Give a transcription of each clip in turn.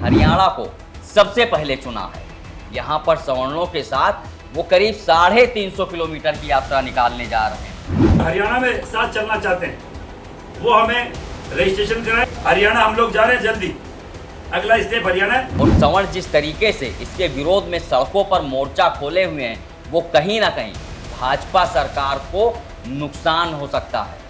हरियाणा को सबसे पहले चुना है। यहाँ पर सवर्णों के साथ वो करीब 350 किलोमीटर की यात्रा निकालने जा रहे हैं। हरियाणा में साथ चलना चाहते हैं, वो हमें रजिस्ट्रेशन कराएं। हरियाणा हम लोग जा रहे हैं जल्दी, अगला स्टेप हरियाणा है। और सवर्ण जिस तरीके से इसके विरोध में सड़कों पर मोर्चा खोले हुए हैं, वो कहीं ना कहीं भाजपा सरकार को नुकसान हो सकता है।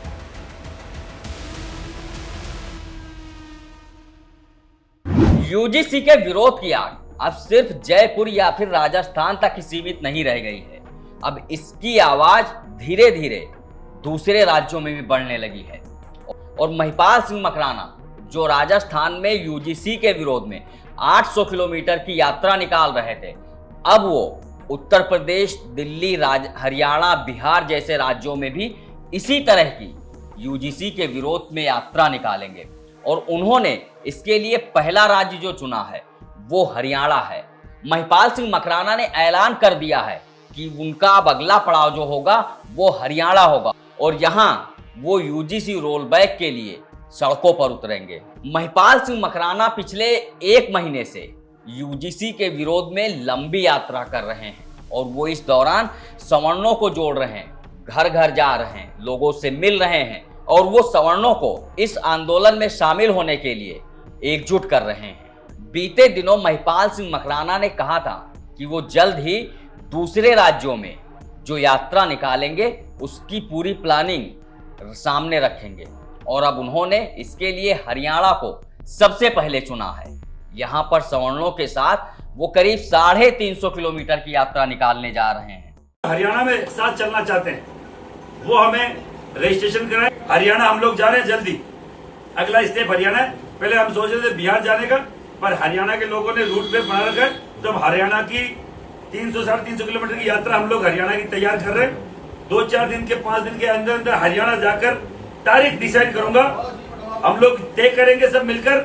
यूजीसी के विरोध की आग अब सिर्फ जयपुर या फिर राजस्थान तक ही सीमित नहीं रह गई है। अब इसकी आवाज धीरे धीरे दूसरे राज्यों में भी बढ़ने लगी है। और महिपाल सिंह मकराना जो राजस्थान में यूजीसी के विरोध में 800 किलोमीटर की यात्रा निकाल रहे थे, अब वो उत्तर प्रदेश, दिल्ली, हरियाणा, बिहार जैसे राज्यों में भी इसी तरह की यूजीसी के विरोध में यात्रा निकालेंगे। और उन्होंने इसके लिए पहला राज्य जो चुना है वो हरियाणा है। महिपाल सिंह मकराना ने ऐलान कर दिया है कि उनका अब अगला पड़ाव जो होगा वो हरियाणा होगा और यहाँ वो यूजीसी रोल बैक के लिए सड़कों पर उतरेंगे। महिपाल सिंह मकराना पिछले 1 महीने से यूजीसी के विरोध में लंबी यात्रा कर रहे हैं और वो इस दौरान सवर्णों को जोड़ रहे हैं, घर घर जा रहे हैं, लोगों से मिल रहे हैं और वो सवर्णों को इस आंदोलन में शामिल होने के लिए एकजुट कर रहे हैं। बीते दिनों महिपाल सिंह मकराना ने कहा था कि वो जल्द ही दूसरे राज्यों में जो यात्रा निकालेंगे उसकी पूरी प्लानिंग सामने रखेंगे और अब उन्होंने इसके लिए हरियाणा को सबसे पहले चुना है। यहाँ पर सवर्णों के साथ वो करीब 350 किलोमीटर की यात्रा निकालने जा रहे हैं। हरियाणा में साथ चलना चाहते हैं, वो हमें रजिस्ट्रेशन कराएं। हरियाणा हम लोग जा रहे हैं जल्दी, अगला स्टेप हरियाणा है। पहले हम सोच रहे थे बिहार जाने का, पर हरियाणा के लोगों ने रूट पे बना रखा है, तो हरियाणा की 300-350 किलोमीटर की यात्रा हम लोग हरियाणा की तैयार कर रहे हैं। 2-4 दिन के 5 दिन के अंदर अंदर हरियाणा जाकर तारीख डिसाइड करूंगा, हम लोग तय करेंगे सब मिलकर।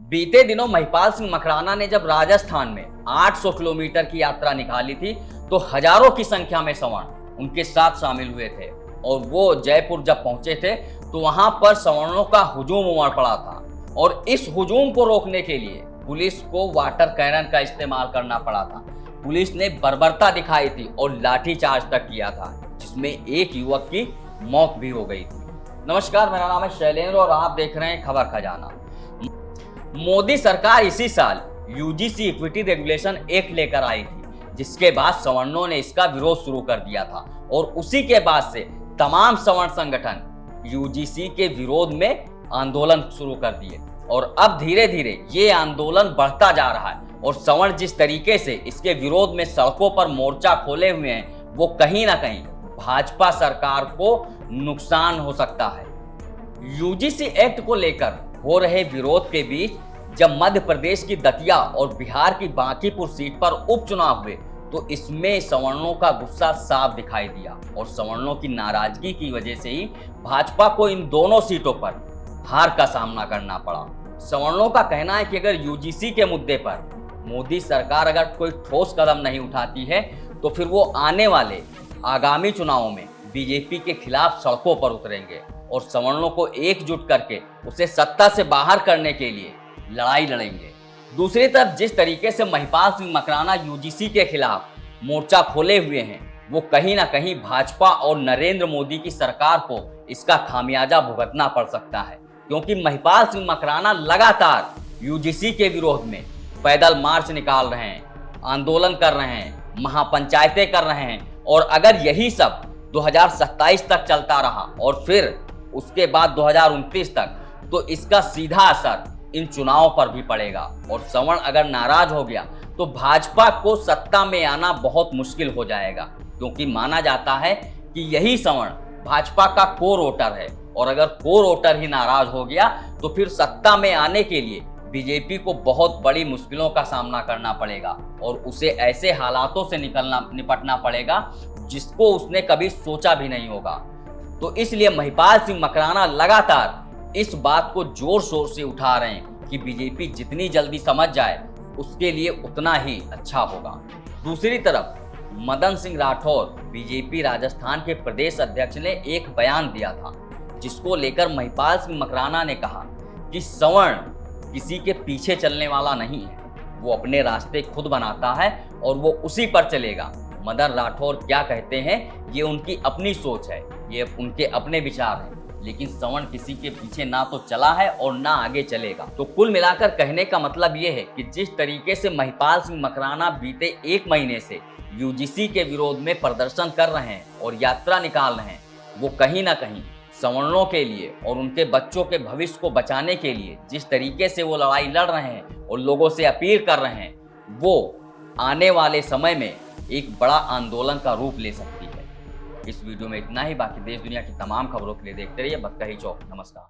बीते दिनों महिपाल सिंह मकराना ने जब राजस्थान में 800 किलोमीटर की यात्रा निकाली थी तो हजारों की संख्या में सवर्ण उनके साथ शामिल हुए थे और वो जयपुर जब पहुंचे थे तो वहां पर सवर्णों का हुजूम उमड़ पड़ा था और इस हुजूम को रोकने के लिए पुलिस को वाटर कैनन का इस्तेमाल करना पड़ा था। पुलिस ने बर्बरता दिखाई थी और लाठीचार्ज तक किया था, जिसमें एक युवक की मौत भी हो गई थी। नमस्कार, मेरा नाम है शैलेंद्र और आप देख रहे हैं खबर खजाना। मोदी सरकार इसी साल यूजीसी इक्विटी रेगुलेशन एक्ट लेकर आई थी, जिसके बाद सवर्णों ने इसका विरोध शुरू कर दिया था और उसी के बाद से तमाम सवर्ण संगठन यूजीसी के विरोध में आंदोलन शुरू कर दिए और अब धीरे धीरे ये आंदोलन बढ़ता जा रहा है और सवर्ण जिस तरीके से इसके विरोध में सड़कों पर मोर्चा खोले हुए हैं, वो कहीं ना कहीं भाजपा सरकार को नुकसान हो सकता है। यूजीसी एक्ट को लेकर हो रहे विरोध के बीच जब मध्य प्रदेश की दतिया और बिहार की बांकीपुर सीट पर उपचुनाव हुए तो इसमें सवर्णों का गुस्सा साफ दिखाई दिया और सवर्णों की नाराजगी की वजह से ही भाजपा को इन दोनों सीटों पर हार का सामना करना पड़ा। सवर्णों का कहना है कि अगर यूजीसी के मुद्दे पर मोदी सरकार अगर कोई ठोस कदम नहीं उठाती है तो फिर वो आने वाले आगामी चुनावों में बीजेपी के खिलाफ सड़कों पर उतरेंगे और सवर्णों को एकजुट करके उसे सत्ता से बाहर करने के लिए लड़ाई लड़ेंगे। दूसरी तरफ जिस तरीके से महिपाल सिंह मकराना यूजीसी के खिलाफ मोर्चा खोले हुए हैं, वो कहीं ना कहीं भाजपा और नरेंद्र मोदी की सरकार को इसका खामियाजा भुगतना पड़ सकता है, क्योंकि महिपाल सिंह मकराना लगातार यूजीसी के विरोध में पैदल मार्च निकाल रहे हैं, आंदोलन कर रहे हैं, महापंचायतें कर रहे हैं और अगर यही सब 2027 तक चलता रहा और फिर उसके बाद 2029 तक, तो इसका सीधा असर इन चुनावों पर भी पड़ेगा और सवर्ण अगर नाराज हो गया तो भाजपा को सत्ता में आना बहुत मुश्किल हो जाएगा, क्योंकि माना जाता है कि यही सवर्ण भाजपा का कोर वोटर है और अगर कोर वोटर ही नाराज हो गया तो फिर सत्ता में आने के लिए बीजेपी को बहुत बड़ी मुश्किलों का सामना करना पड़ेगा और उसे ऐसे हालातों से निपटना पड़ेगा जिसको उसने कभी सोचा भी नहीं होगा। तो इसलिए महिपाल सिंह मकराना लगातार इस बात को जोर शोर से उठा रहे हैं कि बीजेपी जितनी जल्दी समझ जाए उसके लिए उतना ही अच्छा होगा। दूसरी तरफ मदन सिंह राठौर बीजेपी राजस्थान के प्रदेश अध्यक्ष ने एक बयान दिया था जिसको लेकर महिपाल सिंह मकराना ने कहा कि सवर्ण किसी के पीछे चलने वाला नहीं है। वो अपने रास्ते खुद बनाता है और वो उसी पर चलेगा। मदन राठौर क्या कहते हैं ये उनकी अपनी सोच है, ये उनके अपने विचार हैं, लेकिन श्रवण किसी के पीछे ना तो चला है और ना आगे चलेगा। तो कुल मिलाकर कहने का मतलब ये है कि जिस तरीके से महिपाल सिंह मकराना बीते 1 महीने से यूजीसी के विरोध में प्रदर्शन कर रहे हैं और यात्रा निकाल रहे हैं, वो कहीं ना कहीं सवर्णों के लिए और उनके बच्चों के भविष्य को बचाने के लिए जिस तरीके से वो लड़ाई लड़ रहे हैं और लोगों से अपील कर रहे हैं, वो आने वाले समय में एक बड़ा आंदोलन का रूप ले सकती है। इस वीडियो में इतना ही। बाकी देश दुनिया की तमाम खबरों के लिए देखते रहिए बतकही चौक। नमस्कार।